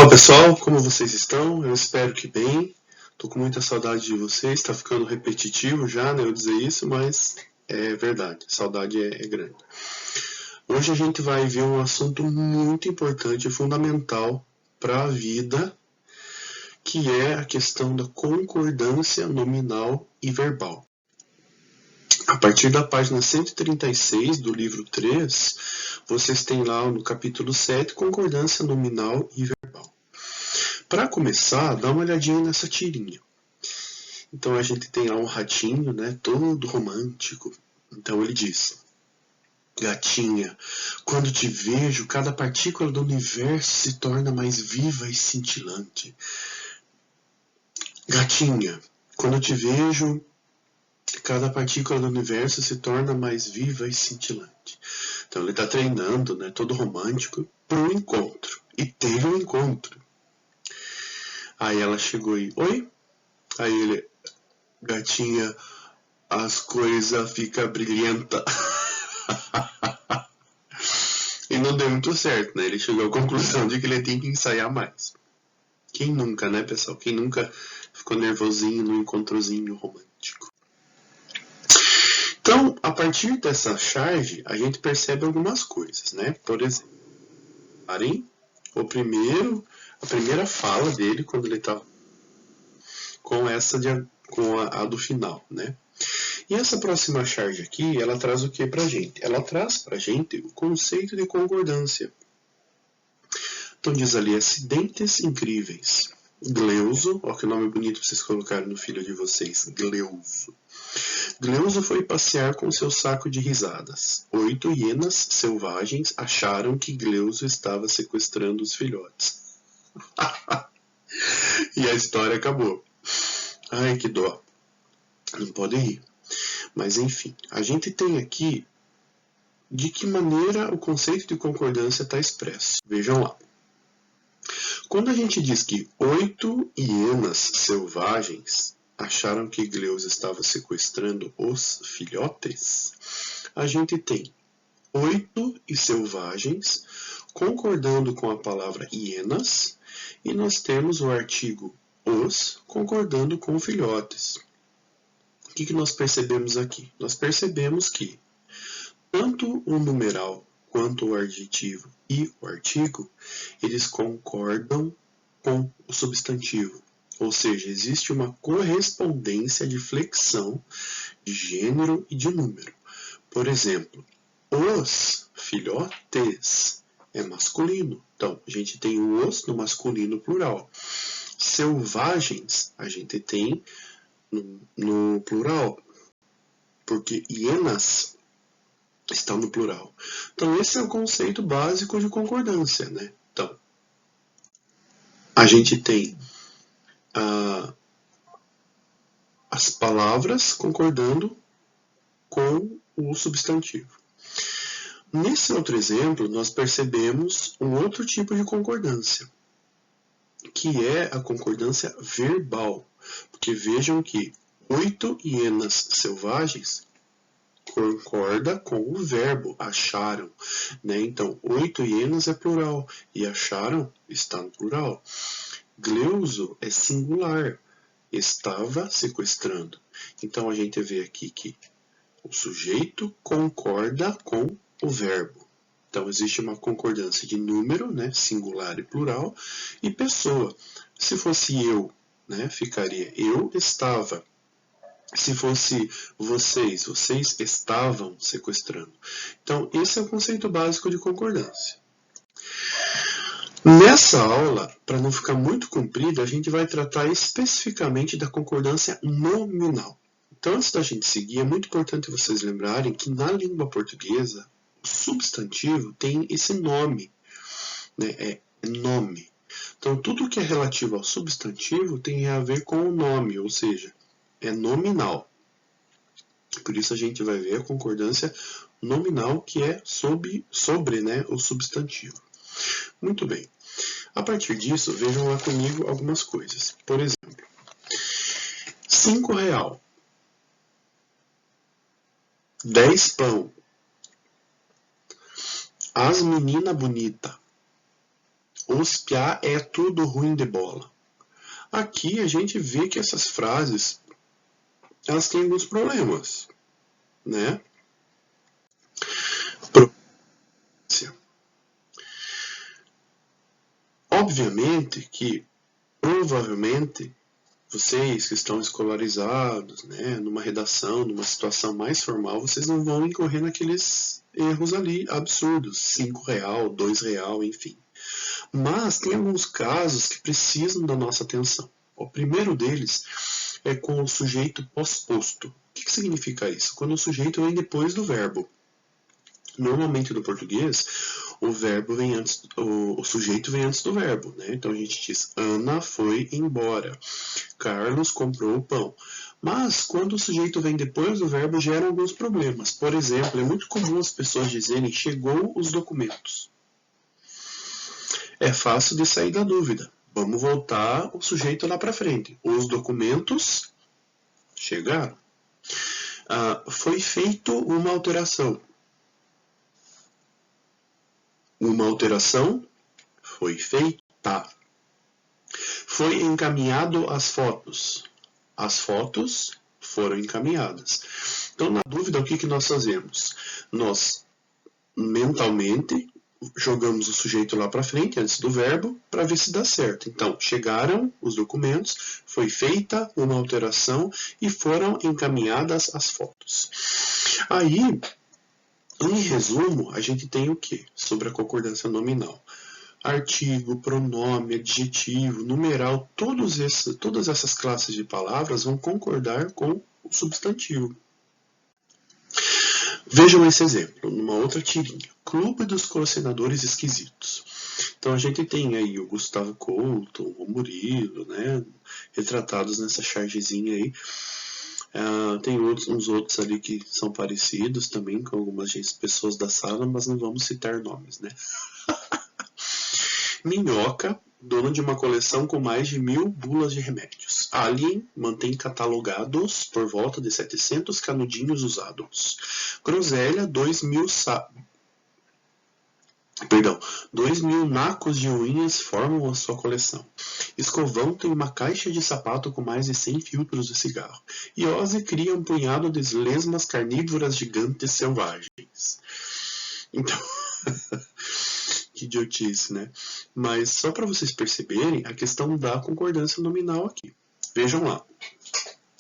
Olá pessoal, como vocês estão? Eu espero que bem. Tô com muita saudade de vocês, tá ficando repetitivo já, né, eu dizer isso, mas é verdade, saudade é grande. Hoje a gente vai ver um assunto muito importante e fundamental para a vida, que é a questão da concordância nominal e verbal. A partir da página 136 do livro 3, vocês têm lá no capítulo 7, concordância nominal e verbal. Para começar, dá uma olhadinha nessa tirinha. Então a gente tem lá um ratinho, né, todo romântico. Então ele diz: gatinha, quando te vejo, cada partícula do universo se torna mais viva e cintilante. Gatinha, quando te vejo, cada partícula do universo se torna mais viva e cintilante. Então ele está treinando, né, todo romântico, para um encontro. E teve um encontro. Aí ela chegou e, oi? Aí ele, gatinha, as coisas ficam brilhantas. E não deu muito certo, né? Ele chegou à conclusão de que ele tem que ensaiar mais. Quem nunca, né, pessoal? Quem nunca ficou nervosinho no encontrozinho romântico? Então, a partir dessa charge, a gente percebe algumas coisas, né? Por exemplo, a primeira fala dele quando ele tá com a do final, né? E essa próxima charge aqui, ela traz o que pra gente? Ela traz pra gente o conceito de concordância. Então diz ali, acidentes incríveis. Gleuso, ó que nome bonito vocês colocaram no filho de vocês, Gleuso. Gleuso foi passear com seu saco de risadas. 8 hienas selvagens acharam que Gleuso estava sequestrando os filhotes. E a história acabou. Ai, que dó. Não pode rir. Mas enfim, a gente tem aqui de que maneira o conceito de concordância está expresso. Vejam lá. Quando a gente diz que 8 hienas selvagens acharam que Gleuso estava sequestrando os filhotes, a gente tem 8 e selvagens concordando com a palavra hienas e nós temos o artigo os concordando com filhotes. O que nós percebemos aqui? Nós percebemos que tanto o numeral quanto o adjetivo e o artigo, eles concordam com o substantivo. Ou seja, existe uma correspondência de flexão de gênero e de número. Por exemplo, os filhotes é masculino. Então, a gente tem o os no masculino plural. Selvagens, a gente tem no plural. Porque hienas está no plural. Então, esse é o conceito básico de concordância, né? Então, a gente tem as palavras concordando com o substantivo. Nesse outro exemplo, nós percebemos um outro tipo de concordância, que é a concordância verbal. Porque vejam que 8 hienas selvagens concorda com o verbo acharam, né? Então, 8 hienas é plural e acharam está no plural. Gleuso é singular, estava sequestrando. Então, a gente vê aqui que o sujeito concorda com o verbo. Então, existe uma concordância de número, né? Singular e plural, e pessoa. Se fosse eu, né? Ficaria eu estava. Se fosse vocês estavam sequestrando. Então, esse é o conceito básico de concordância. Nessa aula, para não ficar muito comprida, a gente vai tratar especificamente da concordância nominal. Então, antes da gente seguir, é muito importante vocês lembrarem que na língua portuguesa, o substantivo tem esse nome, né? É nome. Então, tudo que é relativo ao substantivo tem a ver com o nome, ou seja, é nominal. Por isso a gente vai ver a concordância nominal, que é sobre né, o substantivo. Muito bem. A partir disso, vejam lá comigo algumas coisas. Por exemplo, R$5, 10 pão, as menina bonita, os piá é tudo ruim de bola. Aqui a gente vê que essas frases, elas têm alguns problemas, né? Obviamente que, provavelmente, vocês que estão escolarizados, né, numa redação, numa situação mais formal, vocês não vão incorrer naqueles erros ali absurdos, R$5, R$2, enfim. Mas tem alguns casos que precisam da nossa atenção. O primeiro deles é com o sujeito pós-posto. O que significa isso? Quando o sujeito vem depois do verbo. Normalmente no português, o verbo vem antes, o sujeito vem antes do verbo, né? Então a gente diz: Ana foi embora, Carlos comprou o pão. Mas quando o sujeito vem depois do verbo, gera alguns problemas. Por exemplo, é muito comum as pessoas dizerem: chegou os documentos. É fácil de sair da dúvida. Vamos voltar o sujeito lá para frente. Os documentos chegaram. Foi feita uma alteração. Uma alteração foi feita. Foi encaminhado as fotos. As fotos foram encaminhadas. Então, na dúvida, o que nós fazemos? Nós, mentalmente, jogamos o sujeito lá para frente, antes do verbo, para ver se dá certo. Então, chegaram os documentos, foi feita uma alteração e foram encaminhadas as fotos. Aí, em resumo, a gente tem o quê? Sobre a concordância nominal. Artigo, pronome, adjetivo, numeral, todas essas classes de palavras vão concordar com o substantivo. Vejam esse exemplo, numa outra tirinha. Clube dos Colecionadores Esquisitos. Então a gente tem aí o Gustavo Couto, o Murilo, né, retratados nessa chargezinha aí. Tem uns outros ali que são parecidos também com algumas pessoas da sala, mas não vamos citar nomes, né? Minhoca, dono de uma coleção com mais de 1000 bulas de remédios. Alien mantém catalogados por volta de 700 canudinhos usados. Groselha, 2000 nacos de unhas formam a sua coleção. Escovão tem uma caixa de sapato com mais de 100 filtros de cigarro. E Ozzy cria um punhado de lesmas carnívoras gigantes selvagens. Então, que idiotice, né? Mas só para vocês perceberem a questão da concordância nominal aqui. Vejam lá.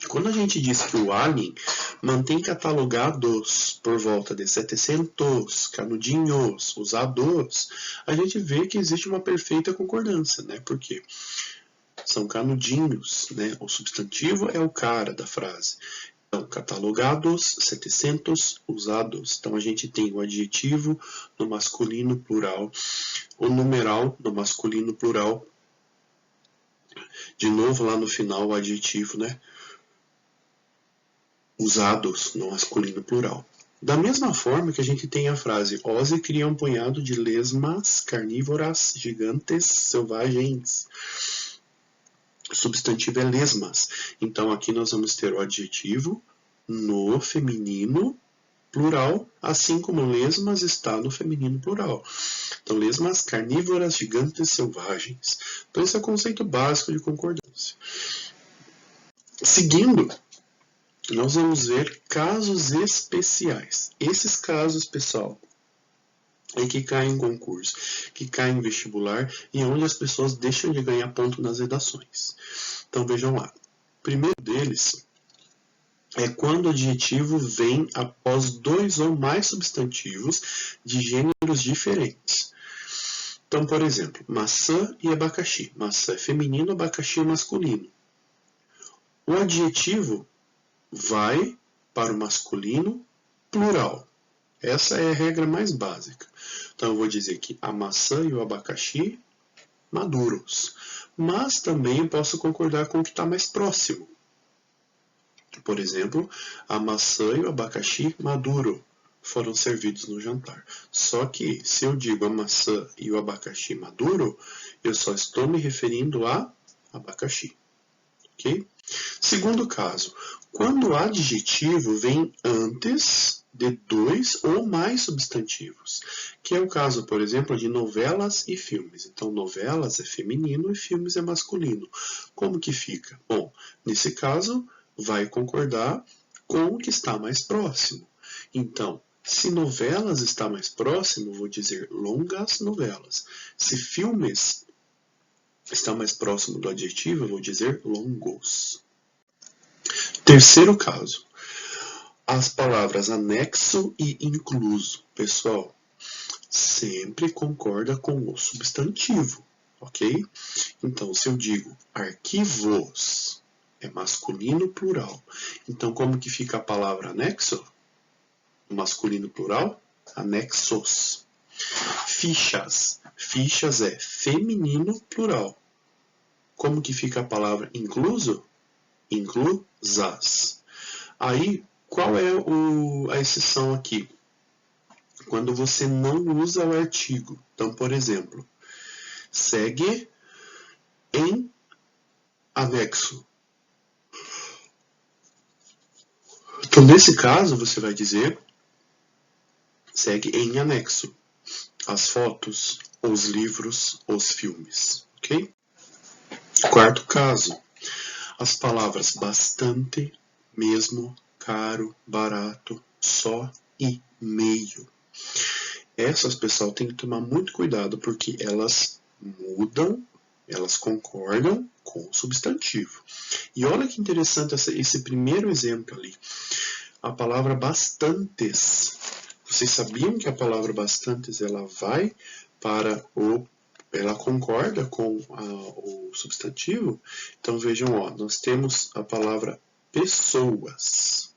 Quando a gente diz que o Alien mantém catalogados por volta de 700 canudinhos usados, a gente vê que existe uma perfeita concordância, né? Por quê? São canudinhos, né? O substantivo é o cara da frase. Então, catalogados, 700 usados. Então, a gente tem o adjetivo no masculino plural, o numeral no masculino plural. De novo, lá no final, o adjetivo, né? Usados no masculino plural. Da mesma forma que a gente tem a frase: Ozzy cria um punhado de lesmas carnívoras gigantes selvagens. O substantivo é lesmas. Então, aqui nós vamos ter o adjetivo no feminino plural, assim como lesmas está no feminino plural. Então, lesmas carnívoras gigantes selvagens. Então, esse é o conceito básico de concordância. Seguindo, nós vamos ver casos especiais. Esses casos, pessoal, é que caem em concurso, que caem em vestibular e onde as pessoas deixam de ganhar ponto nas redações. Então vejam lá. O primeiro deles é quando o adjetivo vem após 2 ou mais substantivos de gêneros diferentes. Então, por exemplo, maçã e abacaxi. Maçã é feminino, abacaxi é masculino. O adjetivo vai para o masculino plural. Essa é a regra mais básica. Então, eu vou dizer que a maçã e o abacaxi, maduros. Mas também eu posso concordar com o que está mais próximo. Por exemplo, a maçã e o abacaxi maduro foram servidos no jantar. Só que, se eu digo a maçã e o abacaxi maduro, eu só estou me referindo a abacaxi. Ok? Segundo caso, quando o adjetivo vem antes de 2 ou mais substantivos, que é o caso, por exemplo, de novelas e filmes. Então, novelas é feminino e filmes é masculino. Como que fica? Bom, nesse caso, vai concordar com o que está mais próximo. Então, se novelas está mais próximo, vou dizer longas novelas. Se filmes está mais próximo do adjetivo, eu vou dizer longos. Terceiro caso, as palavras anexo e incluso. Pessoal, sempre concorda com o substantivo, ok? Então, se eu digo arquivos, é masculino plural. Então, como que fica a palavra anexo? Masculino plural, anexos. Fichas. Fichas é feminino plural. Como que fica a palavra incluso? Inclusas. Aí, qual é a exceção aqui? Quando você não usa o artigo. Então, por exemplo, segue em anexo. Então, nesse caso, você vai dizer segue em anexo as fotos, os livros, os filmes, ok? Quarto caso, as palavras bastante, mesmo, caro, barato, só e meio. Essas, pessoal, tem que tomar muito cuidado porque elas mudam, elas concordam com o substantivo. E olha que interessante esse primeiro exemplo ali. A palavra bastantes. Vocês sabiam que a palavra bastantes ela vai para ela concorda com o substantivo? Então vejam, ó, nós temos a palavra pessoas.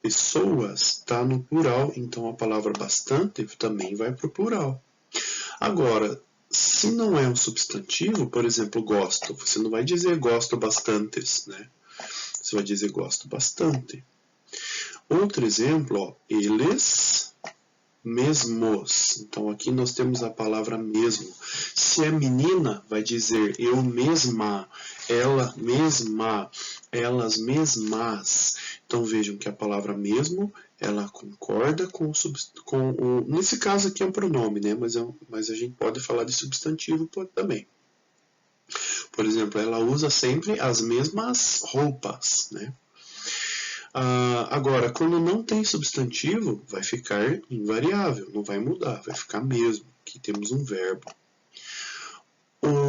Pessoas está no plural, então a palavra bastante também vai para o plural. Agora, se não é um substantivo, por exemplo, gosto, você não vai dizer gosto bastantes, né? Você vai dizer gosto bastante. Outro exemplo, ó, eles mesmos. Então aqui nós temos a palavra mesmo. Se é menina, vai dizer eu mesma, ela mesma, elas mesmas. Então vejam que a palavra mesmo, ela concorda com o nesse caso aqui é um pronome, né? Mas a gente pode falar de substantivo também. Por exemplo, ela usa sempre as mesmas roupas, né? Agora, quando não tem substantivo, vai ficar invariável, não vai mudar, vai ficar mesmo. Aqui temos um verbo.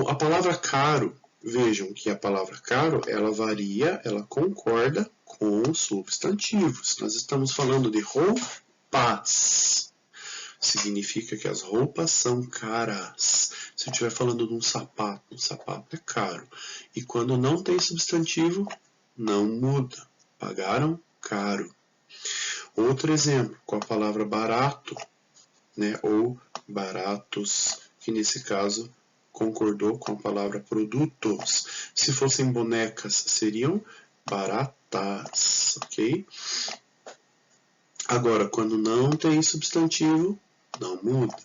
A palavra caro, vejam que a palavra caro, ela varia, ela concorda com os substantivos. Nós estamos falando de roupas. Significa que as roupas são caras. Se eu estiver falando de um sapato é caro. E quando não tem substantivo, não muda. Pagaram caro. Outro exemplo, com a palavra barato, né, ou baratos, que nesse caso concordou com a palavra produtos. Se fossem bonecas, seriam baratas, ok? Agora, quando não tem substantivo, não muda.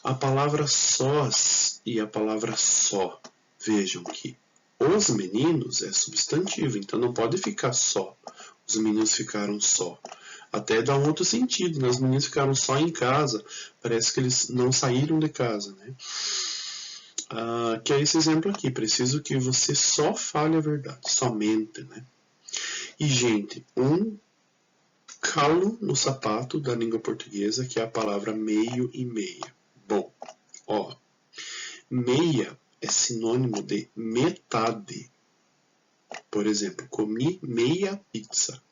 A palavra sós e a palavra só, vejam que os meninos é substantivo, então não pode ficar só. Os meninos ficaram só. Até dá um outro sentido, né? Os meninos ficaram só em casa. Parece que eles não saíram de casa, né? Que é esse exemplo aqui. Preciso que você só fale a verdade, somente, né? E, gente, um calo no sapato da língua portuguesa, que é a palavra meio e meia. Bom, ó, meia é sinônimo de metade. Por exemplo, comi meia pizza.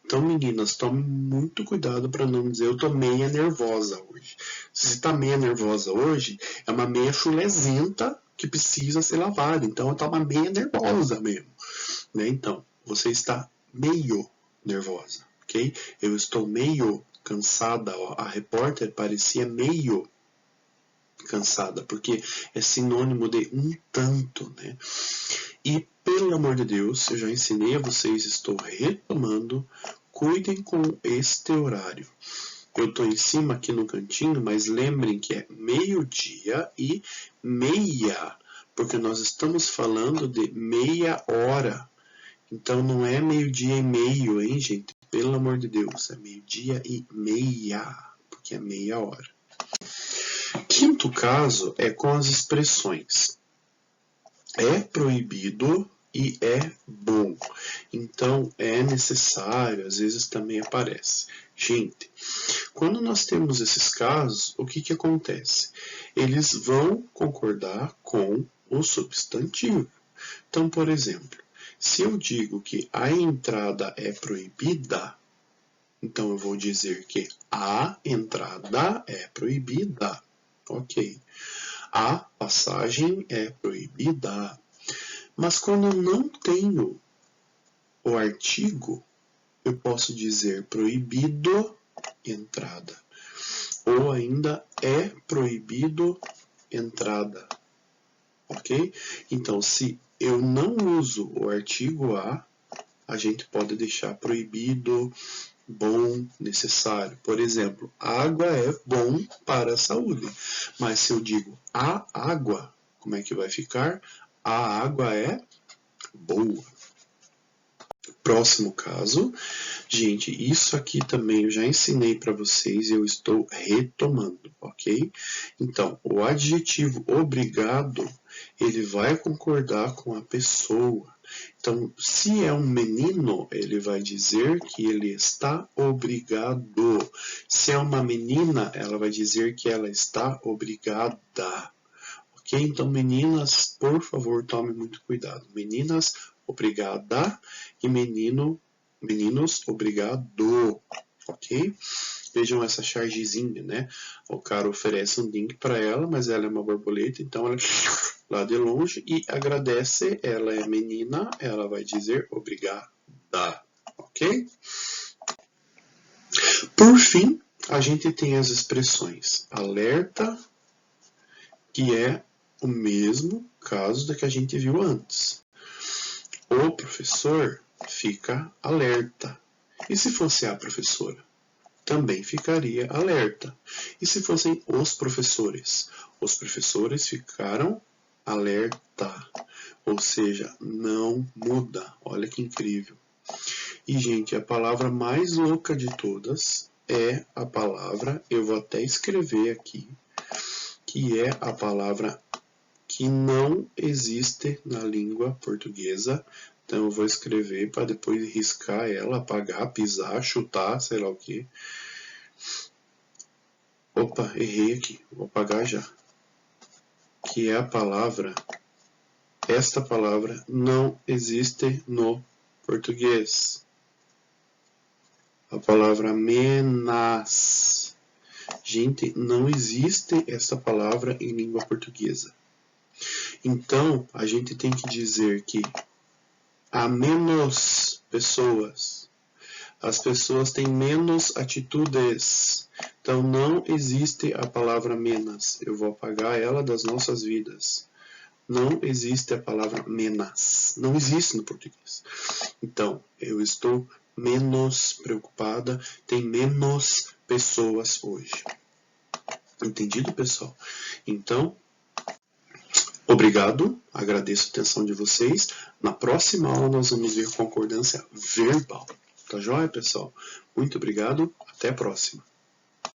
Então, meninas, tomem muito cuidado para não dizer eu tô meia nervosa hoje. Se você tá meia nervosa hoje, é uma meia chulezenta que precisa ser lavada. Então, tá uma meia nervosa mesmo. Né? Então, você está meio nervosa, ok? Eu estou meio cansada. Ó. A repórter parecia meio cansada, porque é sinônimo de um tanto, né? E, pelo amor de Deus, eu já ensinei a vocês, estou retomando, cuidem com este horário. Eu estou em cima aqui no cantinho, mas lembrem que é meio-dia e meia, porque nós estamos falando de meia hora. Então não é meio-dia e meio, hein, gente? Pelo amor de Deus, é 12:30, porque é meia hora. Quinto caso é com as expressões é proibido e é bom. Então, é necessário, às vezes também aparece. Gente, quando nós temos esses casos, o que acontece? Eles vão concordar com o substantivo. Então, por exemplo, se eu digo que a entrada é proibida, então eu vou dizer que a entrada é proibida. Ok. A passagem é proibida. Mas quando eu não tenho o artigo, eu posso dizer proibido entrada. Ou ainda é proibido entrada. Ok? Então, se eu não uso o artigo a gente pode deixar proibido, bom, necessário. Por exemplo, água é bom para a saúde. Mas se eu digo a água, como é que vai ficar? A água é boa. Próximo caso. Gente, isso aqui também eu já ensinei para vocês e eu estou retomando, ok? Então, o adjetivo obrigado, ele vai concordar com a pessoa. Então, se é um menino, ele vai dizer que ele está obrigado. Se é uma menina, ela vai dizer que ela está obrigada. Ok? Então, meninas, por favor, tomem muito cuidado. Meninas, obrigada. E meninos, obrigado. Ok? Vejam essa chargezinha, né? O cara oferece um drink para ela, mas ela é uma borboleta, então ela lá de longe e agradece. Ela é menina, ela vai dizer obrigada. Ok? Por fim, a gente tem as expressões alerta, que é o mesmo caso da que a gente viu antes. O professor fica alerta. E se fosse a professora? Também ficaria alerta. E se fossem os professores? Os professores ficaram alerta. Ou seja, não muda. Olha que incrível. E, gente, a palavra mais louca de todas é a palavra, eu vou até escrever aqui, que é a palavra que não existe na língua portuguesa. Então eu vou escrever para depois riscar ela, apagar, pisar, chutar, sei lá o que. Opa, errei aqui, vou apagar já. Que é a palavra, esta palavra não existe no português. A palavra menas. Gente, não existe essa palavra em língua portuguesa. Então, a gente tem que dizer que há menos pessoas. As pessoas têm menos atitudes. Então, não existe a palavra menos. Eu vou apagar ela das nossas vidas. Não existe a palavra menos. Não existe no português. Então, eu estou menos preocupada. Tem menos pessoas hoje. Entendido, pessoal? Então, obrigado, agradeço a atenção de vocês. Na próxima aula nós vamos ver concordância verbal. Tá joia, pessoal? Muito obrigado, até a próxima.